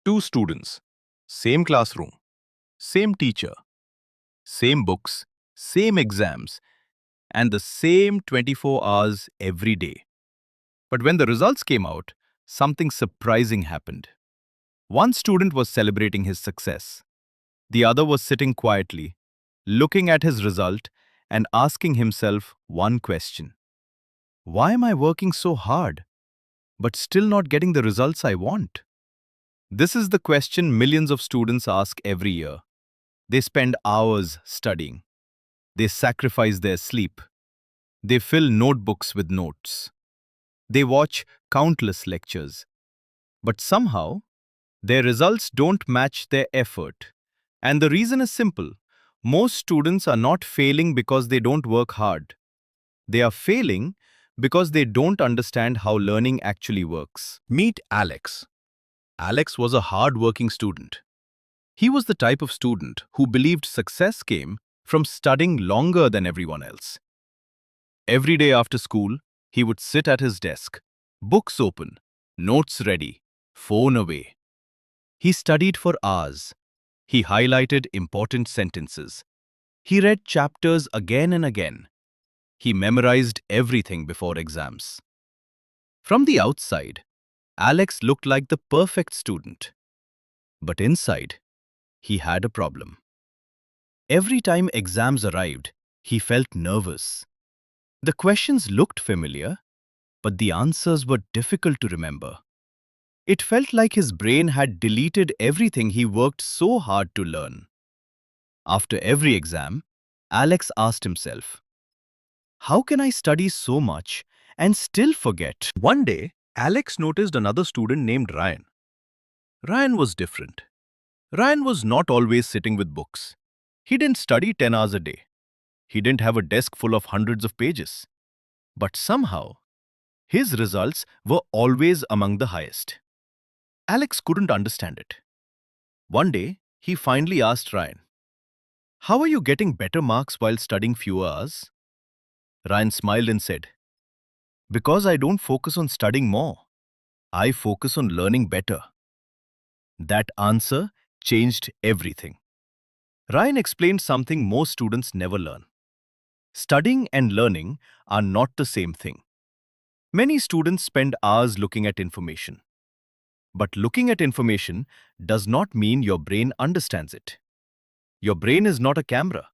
Two students, same classroom, same teacher, same books, same exams, and the same 24 hours every day. But when the results came out, something surprising happened. One student was celebrating his success. The other was sitting quietly, looking at his result and asking himself one question. Why am I working so hard, but still not getting the results I want? This is the question millions of students ask every year. They spend hours studying. They sacrifice their sleep. They fill notebooks with notes. They watch countless lectures. But somehow, their results don't match their effort. And the reason is simple. Most students are not failing because they don't work hard. They are failing because they don't understand how learning actually works. Meet Alex. Alex was a hard-working student. He was the type of student who believed success came from studying longer than everyone else. Every day after school, he would sit at his desk, books open, notes ready, phone away. He studied for hours. He highlighted important sentences. He read chapters again and again. He memorized everything before exams. From the outside, Alex looked like the perfect student. But inside, he had a problem. Every time exams arrived, he felt nervous. The questions looked familiar, but the answers were difficult to remember. It felt like his brain had deleted everything he worked so hard to learn. After every exam, Alex asked himself, how can I study so much and still forget? One day, Alex noticed another student named Ryan. Ryan was different. Ryan was not always sitting with books. He didn't study 10 hours a day. He didn't have a desk full of hundreds of pages. But somehow, his results were always among the highest. Alex couldn't understand it. One day, he finally asked Ryan, how are you getting better marks while studying fewer hours? Ryan smiled and said, because I don't focus on studying more. I focus on learning better. That answer changed everything. Ryan explained something most students never learn. Studying and learning are not the same thing. Many students spend hours looking at information. But looking at information does not mean your brain understands it. Your brain is not a camera.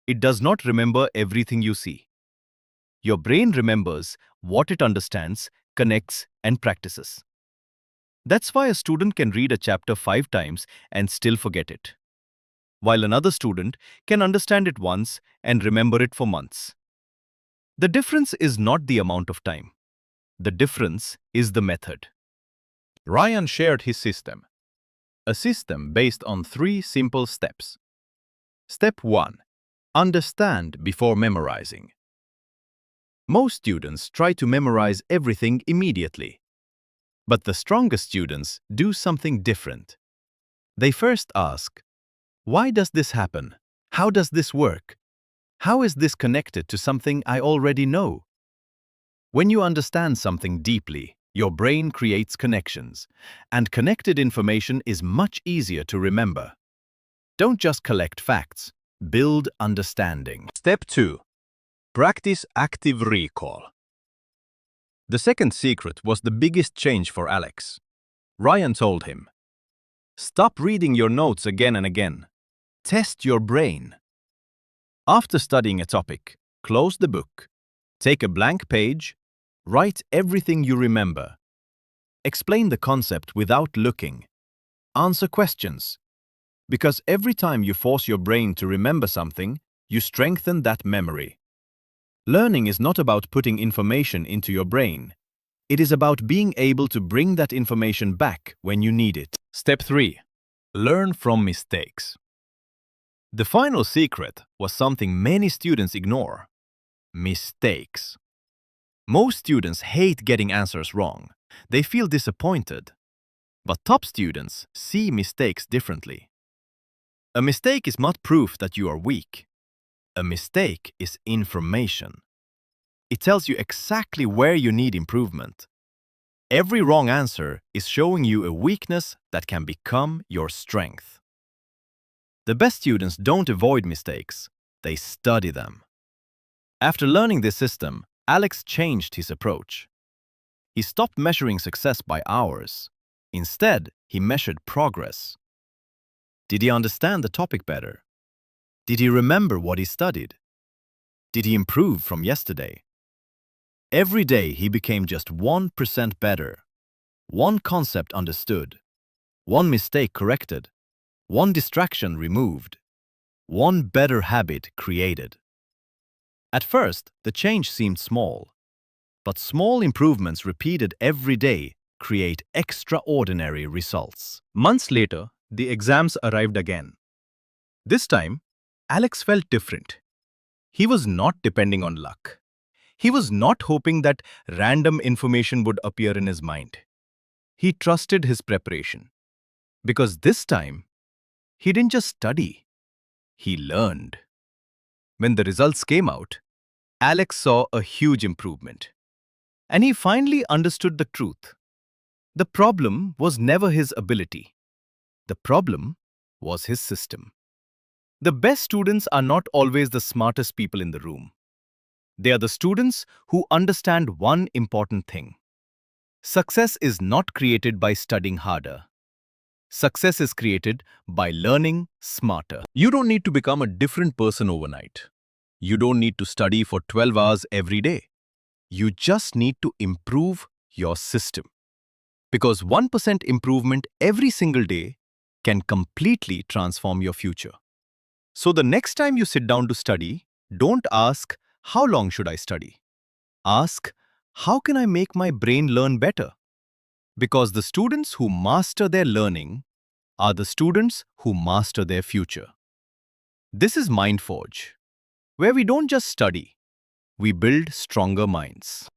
It does not remember everything you see. Your brain remembers what it understands, connects, and practices. That's why a student can read a chapter 5 times and still forget it, while another student can understand it once and remember it for months. The difference is not the amount of time. The difference is the method. Ryan shared his system, a system based on 3 simple steps. Step 1. Understand before memorizing. Most students try to memorize everything immediately. But the strongest students do something different. They first ask, why does this happen? How does this work? How is this connected to something I already know? When you understand something deeply, your brain creates connections, and connected information is much easier to remember. Don't just collect facts, build understanding. Step 2. Practice active recall. The second secret was the biggest change for Alex. Ryan told him, stop reading your notes again and again. Test your brain. After studying a topic, close the book. Take a blank page. Write everything you remember. Explain the concept without looking. Answer questions. Because every time you force your brain to remember something, you strengthen that memory. Learning is not about putting information into your brain. It is about being able to bring that information back when you need it. Step 3. Learn from mistakes. The final secret was something many students ignore. Mistakes. Most students hate getting answers wrong. They feel disappointed. But top students see mistakes differently. A mistake is not proof that you are weak. A mistake is information. It tells you exactly where you need improvement. Every wrong answer is showing you a weakness that can become your strength. The best students don't avoid mistakes, they study them. After learning this system, Alex changed his approach. He stopped measuring success by hours. Instead, he measured progress. Did he understand the topic better? Did he remember what he studied? Did he improve from yesterday? Every day he became just 1% better. One concept understood. One mistake corrected. One distraction removed. One better habit created. At first, the change seemed small. But small improvements repeated every day create extraordinary results. Months later, the exams arrived again. This time, Alex felt different. He was not depending on luck. He was not hoping that random information would appear in his mind. He trusted his preparation. Because this time, he didn't just study, he learned. When the results came out, Alex saw a huge improvement. And he finally understood the truth. The problem was never his ability. The problem was his system. The best students are not always the smartest people in the room. They are the students who understand one important thing. Success is not created by studying harder. Success is created by learning smarter. You don't need to become a different person overnight. You don't need to study for 12 hours every day. You just need to improve your system. Because 1% improvement every single day can completely transform your future. So the next time you sit down to study, don't ask, how long should I study? Ask, how can I make my brain learn better? Because the students who master their learning are the students who master their future. This is Mindforge, where we don't just study, we build stronger minds.